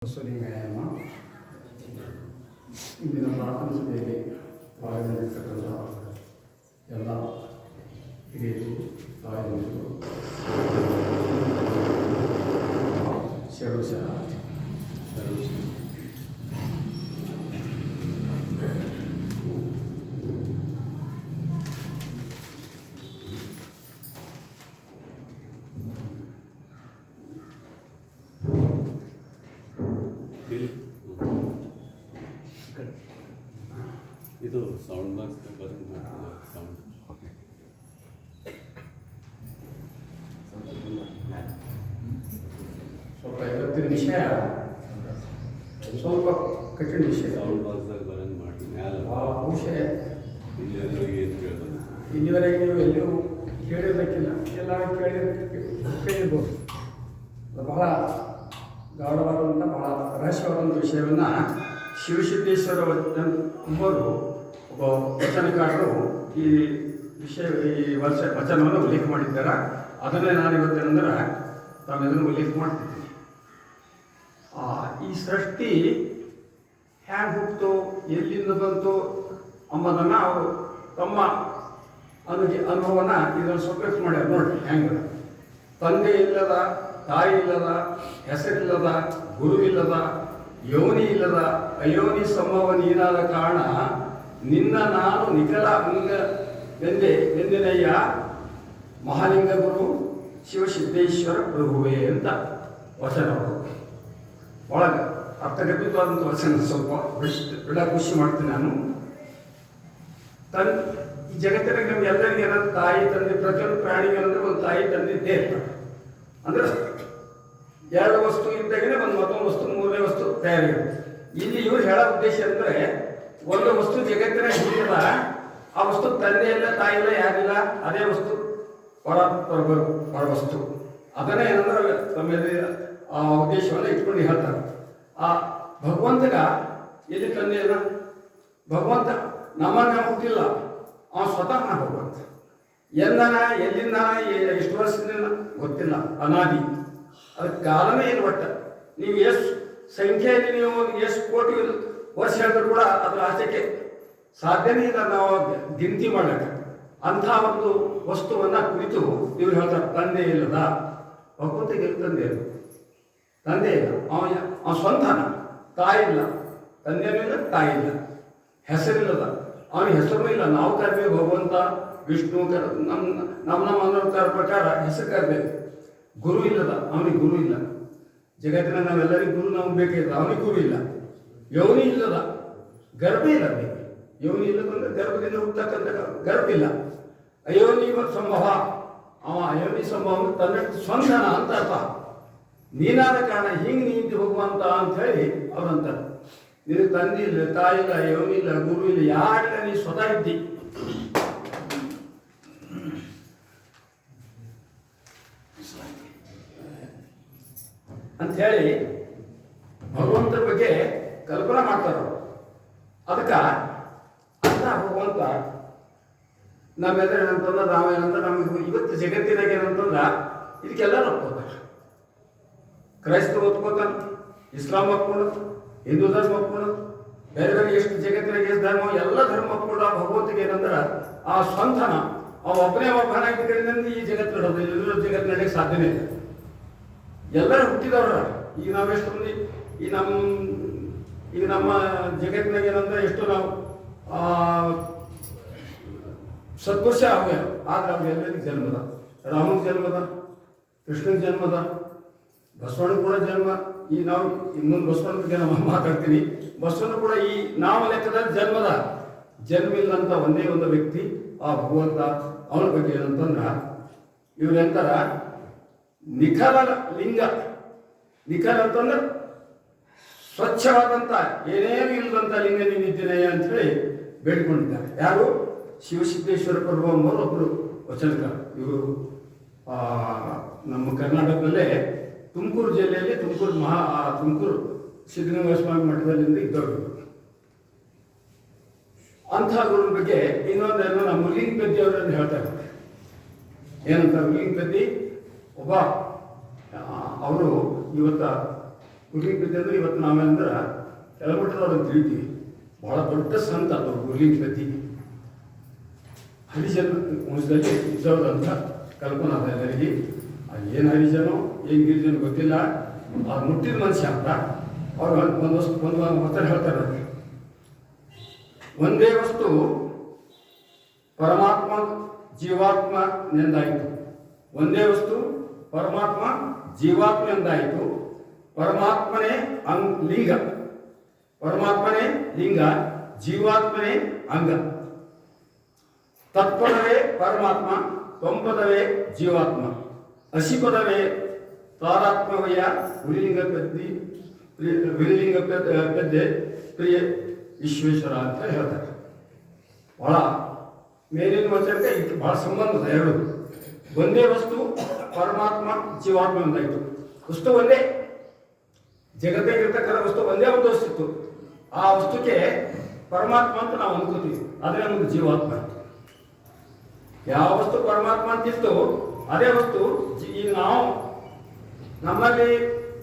ಬಸವಲಿಂಗಯ್ಯಮ್ಮ ಇಂದಿನ ಪ್ರಾರ್ಥನಾ ಸಭೆಯಲ್ಲಿ ಭಾಗವಹಿಸಿರ್ತಕ್ಕಂಥ ಎಲ್ಲ ಹಿರಿಯರು ತಾಯಂದಿರು ಶರಣ ಇದು ಸೌಂಡ್ ಬಾಕ್ಸ್ ಸೌಂಡ್ ಸ್ವಲ್ಪ ಇವತ್ತಿನ ವಿಷಯ ಸ್ವಲ್ಪ ಕಠಿಣ ವಿಷಯ. ಸೌಂಡ್ ಬಾಕ್ಸ್ದಾಗ ಬರಂಗೆ ಮಾಡಿ ಮ್ಯಾಲ ವಿಷಯ ಇಲ್ಲಿವರೆಗೆ ಏನು ಕೇಳ್ಬೋದು, ಇಲ್ಲಿವರೆಗೆ ನೀವು ಎಲ್ಲೂ ಕೇಳಿರೋದಕ್ಕಿಲ್ಲ, ಎಲ್ಲ ಕೇಳಿರ್ಬೋದು. ಬಹಳ ಗಾಢವಾದಂಥ ಬಹಳ ರಹಸ್ಯವಾದಂಥ ವಿಷಯವನ್ನು ಶಿವಸಿದ್ದೇಶ್ವರ ಎಂಬುವರು ಒಬ್ಬ ವಚನಕಾರರು ಈ ವಿಷಯ ಈ ವಚನವನ್ನು ಉಲ್ಲೇಖ ಮಾಡಿದ್ದಾರೆ. ಅದನ್ನೇ ನಾನು ಇವತ್ತೇನೆಂದ್ರೆ ತಾವೆಲ್ಲರೂ ಉಲ್ಲೇಖ ಮಾಡ್ತಿದ್ದೀನಿ. ಈ ಸೃಷ್ಟಿ ಹ್ಯಾಂಗೆ ಹುಟ್ಟು ಎಲ್ಲಿಂದ ಬಂತು ಅಂಬುದನ್ನು ಅವರು ತಮ್ಮ ಅನುಭವನ ಇದನ್ನು ಸೊಪ್ಪೆಕ್ಸ್ ಮಾಡ್ಯಾರ. ನೋಡಿ ಹೆಂಗೆ ತಂದೆ ಇಲ್ಲದ, ತಾಯಿ ಇಲ್ಲದ, ಹೆಸರಿಲ್ಲದ, ಗುರು ಇಲ್ಲದ, ಯೋನಿ ಇಲ್ಲದ ಅಯೋನಿ ಸಂಭವ ನೀನಾದ ಕಾರಣ ನಿನ್ನ ನಾನು ನಿಖಲ ಎಂದಿನಯ್ಯ ಮಹಾಲಿಂಗ ಗುರು ಶಿವಸಿದ್ದೇಶ್ವರ ಪ್ರಭುವೇ ಅಂತ ವಚನ. ಒಳಗೆ ಅರ್ಥಗರ್ಭಿತವಾದಂಥ ವಚನ. ಸ್ವಲ್ಪ ಬಿಡ ಖುಷಿ ಮಾಡ್ತೀನಿ ನಾನು. ಈ ಜಗತ್ತಿನಾಗ ನಮ್ಗೆ ಎಲ್ಲರಿಗೆ ಏನಾದ್ರು ತಾಯಿ ತಂದೆ, ಪ್ರತಿಯೊಂದು ಪ್ರಾಣಿಗಳಂದ್ರೆ ಒಂದು ತಾಯಿ ತಂದೆ ಇದ್ದೇ ಇರ್ತಾರೆ. ಅಂದ್ರೆ ಎರಡು ವಸ್ತು ಇದ್ದಾಗಲೇ ಒಂದು ಮತ್ತೊಂದು ವಸ್ತು, ಮೂರನೇ ವಸ್ತು ತಯಾರಿರುತ್ತೆ. ಇಲ್ಲಿ ಇವ್ರು ಹೇಳೋ ಉದ್ದೇಶ ಅಂದರೆ ಒಂದು ವಸ್ತು ಜಗತ್ತಿನ ಹಿಡಿಯಲ್ಲ, ಆ ವಸ್ತು ತಂದೆ ಇಲ್ಲ, ತಾಯಿ ಇಲ್ಲ, ಯಾರಿಲ್ಲ, ಅದೇ ವಸ್ತು ಪರ ವಸ್ತು. ಅದನ್ನೇ ಏನಂದ್ರೆ ತಮ್ಮ ಆ ಉದ್ದೇಶವನ್ನು ಇಟ್ಕೊಂಡು ಹೇಳ್ತಾರೆ. ಆ ಭಗವಂತಗ ಎಲ್ಲಿ ತಂದೆ ಇಲ್ಲ, ಭಗವಂತ ನಮ್ಮನ್ನ ಹುಟ್ಟಿಲ್ಲ, ಅವ ಸ್ವತಃ ಭಗವಂತ. ಎಂದನ ಎಲ್ಲಿಂದ ಎಷ್ಟು ವರ್ಷದಿಂದ ಗೊತ್ತಿಲ್ಲ, ಅನಾದಿ. ಅದಕ್ಕೆ ಕಾಲನೇ ಏನು ಒಟ್ಟ. ನೀವು ಎಷ್ಟು ಸಂಖ್ಯೆಯಲ್ಲಿ ನೀವು ಎಷ್ಟು ಕೋಟಿ ವರ್ಷ ಹೇಳಿದ್ರು ಕೂಡ ಅದರ ಆಚೆಗೆ ಸಾಧ್ಯನೇ ಇಲ್ಲ ನಾವು ಗಿಂತಿ ಮಾಡಕ್ಕೆ. ಅಂಥ ಒಂದು ವಸ್ತುವನ್ನು ಕುರಿತು ಇವ್ರು ಹೇಳ್ತಾರೆ ತಂದೆ ಇಲ್ಲದ. ಭಗವಂತಗೆ ತಂದೆ ಇಲ್ಲ, ತಂದೆ ಇಲ್ಲ, ಅವನ ಸ್ವಂತನ. ತಾಯಿ ಇಲ್ಲ, ತಂದೆನೂ ಇಲ್ಲ, ತಾಯಿ ಇಲ್ಲ, ಹೆಸರಿಲ್ಲದ, ಅವನಿಗೆ ಹೆಸರು ಇಲ್ಲ. ನಾವು ಕರಿಬೇಕು ಭಗವಂತ, ವಿಷ್ಣು ನಮ್ಮ ಅನ್ನೋದ್ರ ಪ್ರಕಾರ ಹೆಸರು ಕರಿಬೇಕು. ಗುರು ಇಲ್ಲದ, ಅವನಿಗೆ ಗುರು ಇಲ್ಲ. ಜಗತ್ತಿನ ನಾವೆಲ್ಲರಿಗೂ ಗುರು ನಮ್ಗೆ ಬೇಕಿಲ್ಲ, ಅವನಿಗೆ ಗುರು ಇಲ್ಲ. ಯೋನಿ ಇಲ್ಲದ, ಗರ್ಭ ಇಲ್ಲ. ಯೋನಿ ಇಲ್ಲದಂದ್ರೆ ಗರ್ಭದಿಂದ ಹುಟ್ಟತಕ್ಕಂಥ ಗರ್ಭ ಇಲ್ಲ. ಅಯೋನಿ ಸಂಭವ, ಅವ ಅಯೋನಿ ಸಂಭವ ಅಂದ್ರೆ ತನ್ನ ಸ್ವಂತನ ಅಂತ ಅರ್ಥ. ನೀನಾದ ಕಾರಣ ಹಿಂಗೆ ನೀತಿ ಭಗವಂತ ಅಂತ ಹೇಳಿ ಅವ್ರಂತಾರೆ. ನಿನಗೆ ತಂದೆ ಇಲ್ಲ, ತಾಯಿ ಇಲ್ಲ, ಯೋನಿ ಇಲ್ಲ, ಗುರು ಇಲ್ಲ, ಯಾರಿಲ್ಲ, ನೀ ಸ್ವತಃ ಇದ್ದಿ. ಅಂಥೇಳಿ ಭಗವಂತರ ಬಗ್ಗೆ ಕಲ್ಪನಾ ಮಾಡ್ತಾರ. ಅದಕ್ಕೆ ಅಂತ ಭಗವಂತ ನಮ್ಮೆಲ್ಲರೂ ಏನಂತಂದ್ರೆ ನಾವೇನಂದ್ರೆ ನಮ್ಗೆ ಇವತ್ತು ಜಗತ್ತಿನಾಗ ಏನಂತಂದ್ರೆ ಇದಕ್ಕೆಲ್ಲ ಒಪ್ಕೋತಾರೆ. ಕ್ರೈಸ್ತರು ಒಪ್ಕೋತಾನೆ, ಇಸ್ಲಾಂ ಒಪ್ಕೊಳ್ಳೋದು, ಹಿಂದೂ ಧರ್ಮ ಒಪ್ಕೊಳ್ಳೋದು, ಬೇರೆ ಬೇರೆ ಎಷ್ಟು ಜಗತ್ತಿನಾಗ ಎಷ್ಟು ಧರ್ಮ, ಎಲ್ಲ ಧರ್ಮ ಒಪ್ಕೊಂಡು ಆ ಭಗವಂತಗೆ ಏನಂದ್ರೆ ಆ ಸ್ವಂತನ ಒಬ್ಬನೇ ಒಬ್ಬನಾಗಿ ಕಡೆಯಿಂದ ಈ ಜಗತ್ತು ನಡೆಯೋದು. ಎಲ್ಲರೂ ಜಗತ್ತು ನಡೆಯಕ್ಕೆ ಸಾಧ್ಯನೇ ಇಲ್ಲ. ಎಲ್ಲರೂ ಹುಟ್ಟಿದವ್ರ. ಈಗ ನಾವೆಷ್ಟು ಮಂದಿ ಈಗ ನಮ್ಮ ಜಗತ್ತಿನಾಗ ಏನಂದ್ರೆ ಎಷ್ಟು ನಾವು ಸತ್ಪುರುಷ ಅವ್ಯ. ಆದ್ರೆ ಅವ್ರು ಎಲ್ಲರಿಗೂ ಜನ್ಮದ. ರಾಮನ ಜನ್ಮದ, ಕೃಷ್ಣನ ಜನ್ಮದ, ಬಸವಣ್ಣ ಕೂಡ ಜನ್ಮ. ಈ ನಾವು ಇನ್ನೊಂದು ಬಸವಣ್ಣ ಬಗ್ಗೆ ನಾವು ಮಾತಾಡ್ತೀನಿ. ಬಸವಣ್ಣ ಕೂಡ ಈ ನಾವು ಲೆಕ್ಕದಲ್ಲಿ ಜನ್ಮ ಇಲ್ಲಂತ ಒಂದೇ ಒಂದು ವ್ಯಕ್ತಿ ಆ ಭಗವಂತ. ಅವನ ಬಗ್ಗೆ ಏನಂತಂದ್ರ ಇವ್ರೆಂತಾರ ನಿಖಲ ಲಿಂಗ. ನಿಖಲ ಅಂತಂದ್ರೆ ಸ್ವಚ್ಛವಾದಂಥ ಏನೇನು ಇಲ್ಲದಂಥ ಲಿಂಗ ನೀನಿದ್ದೇನೆಯ ಅಂತ ಹೇಳಿ ಬೇಡಿಕೊಂಡಿದ್ದಾರೆ. ಯಾರು? ಶಿವಸಿದ್ದೇಶ್ವರ ಪ್ರಭು ಎಂಬರು ಒಬ್ಬರು ವಚನಕಾರ. ಇವರು ನಮ್ಮ ಕರ್ನಾಟಕದಲ್ಲೇ ತುಮಕೂರು ಜಿಲ್ಲೆಯಲ್ಲಿ ತುಮಕೂರು ಸಿದ್ಧಗಂಗಾ ಸ್ವಾಮಿ ಮಠದಲ್ಲಿಂದ ಇದ್ದವರು. ಅಂಥ ಗುರುನ ಬಗ್ಗೆ ಇನ್ನೊಂದೇನೋ ನಮ್ಮ ಮುರುಲಿಂಗ ಪೆದ್ದಿ ಅವರನ್ನು ಹೇಳ್ತಾರೆ. ಏನಂತ ಮುರುಲಿಂಗ ಪೆದ್ದಿ ಒಬ್ಬ ಅವರು ಇವತ್ತ ಗುರುಲಿಂಗ ಅಂದ್ರೆ ಇವತ್ತು ನಾವೆಂದ್ರೆ ಕೆಲಮಟ್ಟದವ್ರನ್ನ ತಿಳಿತೀವಿ. ಬಹಳ ದೊಡ್ಡ ಸಂತ ಅದು ಗುರುಲಿಂಗ ಪದ್ಧತಿ. ಹರಿಜನ ವಂಶದಲ್ಲಿ ಇದ್ದವ್ರಂತ ಕಲ್ಪನಾ ಅದ ಎಲ್ಲರಿಗೆ. ಏನು ಹರಿಜನೋ ಏನು ಗಿರಿಜನೋ ಗೊತ್ತಿಲ್ಲ. ಅವ್ರು ಮುಟ್ಟಿದ ಮನುಷ್ಯ ಅಂತ ಅವ್ರು ಒಂದು ಮಾತನ್ನು ಹೇಳ್ತಾರೆ. ಒಂದೇ ವಸ್ತು ಪರಮಾತ್ಮ ಜೀವಾತ್ಮ ಎಂದಾಯಿತು. ಒಂದೇ ವಸ್ತು ಪರಮಾತ್ಮ ಜೀವಾತ್ಮ ಎಂದಾಯಿತು. ಪರಮಾತ್ಮನೇ ಲಿಂಗ, ಪರಮಾತ್ಮನೇ ಲಿಂಗ, ಜೀವಾತ್ಮನೇ ಅಂಗ. ತತ್ಪದವೇ ಪರಮಾತ್ಮ, ತ್ವಂಪದವೇ ಜೀವಾತ್ಮ, ಅಸಿಪದವೇ ತಾರಾತ್ಮವಯ್ಯ. ಹುಲಿಲಿಂಗ ಪೆದ್ದೆ ಪ್ರಿಯ ವಿಶ್ವೇಶ್ವರ ಅಂತ ಹೇಳ್ತಾರೆ. ಬಹಳ ಮೇಲಿನ ವಚನಕ್ಕೆ ಇದಕ್ಕೆ ಬಹಳ ಸಂಬಂಧ ಎರಡು. ಒಂದೇ ವಸ್ತು ಪರಮಾತ್ಮ ಜೀವಾತ್ಮ ಎಂದಾಯಿತು. ವಸ್ತು ಒಂದೇ, ಜಗತ್ತಿಗಿರ್ತಕ್ಕಂಥ ವಸ್ತು ಒಂದೇ ಒಂದು ವಸ್ತು. ಆ ವಸ್ತುಕ್ಕೆ ಪರಮಾತ್ಮ ಅಂತ ನಾವು ಅನ್ಕೋತೀವಿ, ಆದರೆ ನಮಗೆ ಜೀವಾತ್ಮ. ಯಾವ ವಸ್ತು ಪರಮಾತ್ಮ ಅಂತಿತ್ತು ಅದೇ ವಸ್ತು ಈಗ ನಾವು ನಮ್ಮಲ್ಲಿ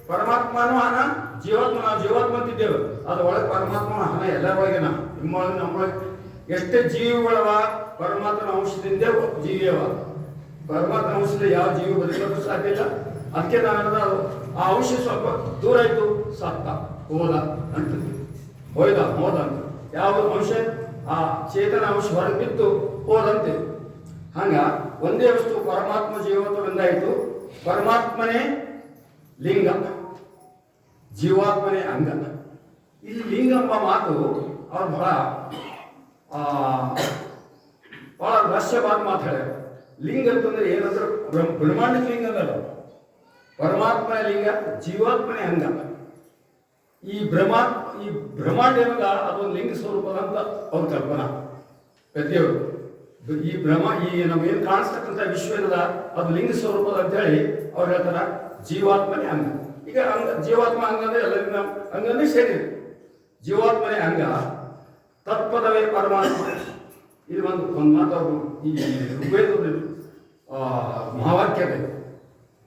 ಪರಮಾತ್ಮನೂ ಹಣ, ಜೀವಾತ್ಮ, ನಾವು ಜೀವಾತ್ಮ ಅಂತಿದ್ದೇವೆ. ಅದ್ರ ಒಳಗೆ ಪರಮಾತ್ಮನ ಹಣ ಎಲ್ಲರೊಳಗೆ ನಿಮ್ಮೊಳಗೆ ನಮ್ಮೊಳಗೆ ಎಷ್ಟೇ ಜೀವಿಗಳವ ಪರಮಾತ್ಮನ ಅಂಶದಿಂದ ಜೀವಿಯವ. ಪರಮಾತ್ಮ ಅಂಶದಿಂದ ಯಾವ ಜೀವಿ ಬದುಕಲು ಸಾಧ್ಯ ಇಲ್ಲ. ಅದಕ್ಕೆ ನಾನು ಆ ಅಂಶ ಸ್ವಲ್ಪ ದೂರ ಆಯಿತು, ಸತ್ತ ಹೋದ ಅಂತೀವಿ, ಹೋದ ಅಂತ. ಯಾವ ಅಂಶ ಆ ಚೇತನ ಅಂಶ ಹೊರಗೆ ಬಿದ್ದು ಹೋದಂತೆ. ಹಂಗ ಒಂದೇ ವಸ್ತು ಪರಮಾತ್ಮ ಜೀವತ್ವದಿಂದಾಯಿತು. ಪರಮಾತ್ಮನೇ ಲಿಂಗ, ಜೀವಾತ್ಮನೇ ಅಂಗ. ಇಲ್ಲಿ ಲಿಂಗ ಎಂಬ ಮಾತು ಅವ್ರು ಬಹಳ ರಹಸ್ಯವಾದ ಮಾತು ಹೇಳ್ಯಾರ. ಲಿಂಗ ಅಂತಂದ್ರೆ ಏನಂದ್ರೆ ಬ್ರಹ್ಮಾಂಡ ಲಿಂಗ ಅಲ್ಲ, ಪರಮಾತ್ಮನ ಲಿಂಗ, ಜೀವಾತ್ಮನೇ ಅಂಗ. ಈ ಬ್ರಹ್ಮಾಂಡ ಏನದ ಅದೊಂದು ಲಿಂಗ ಸ್ವರೂಪದ ಅಂತ ಅವ್ರ ಕಲ್ಪನಾ ಪ್ರತಿಯೊಬ್ಬರು. ಈ ನಮಗೇನು ಕಾಣಿಸ್ತಕ್ಕಂಥ ವಿಶ್ವ ಏನದ ಅದು ಲಿಂಗ ಸ್ವರೂಪದ ಅಂತೇಳಿ ಅವ್ರು ಹೇಳ್ತಾರ. ಜೀವಾತ್ಮನೇ ಅಂಗ. ಈಗ ಜೀವಾತ್ಮ ಅಂಗ ಅಂದ್ರೆ ಎಲ್ಲರಿಗೂ ಅಂಗನೇ ಸೇರಿ. ಜೀವಾತ್ಮನೇ ಅಂಗ, ತತ್ಪದವೇ ಪರಮಾತ್ಮ. ಇದು ಒಂದು ಮಾತು ಈ ಋಗ್ವೇದದ ಮಹಾವಾಕ್ಯ ಬೇಕು.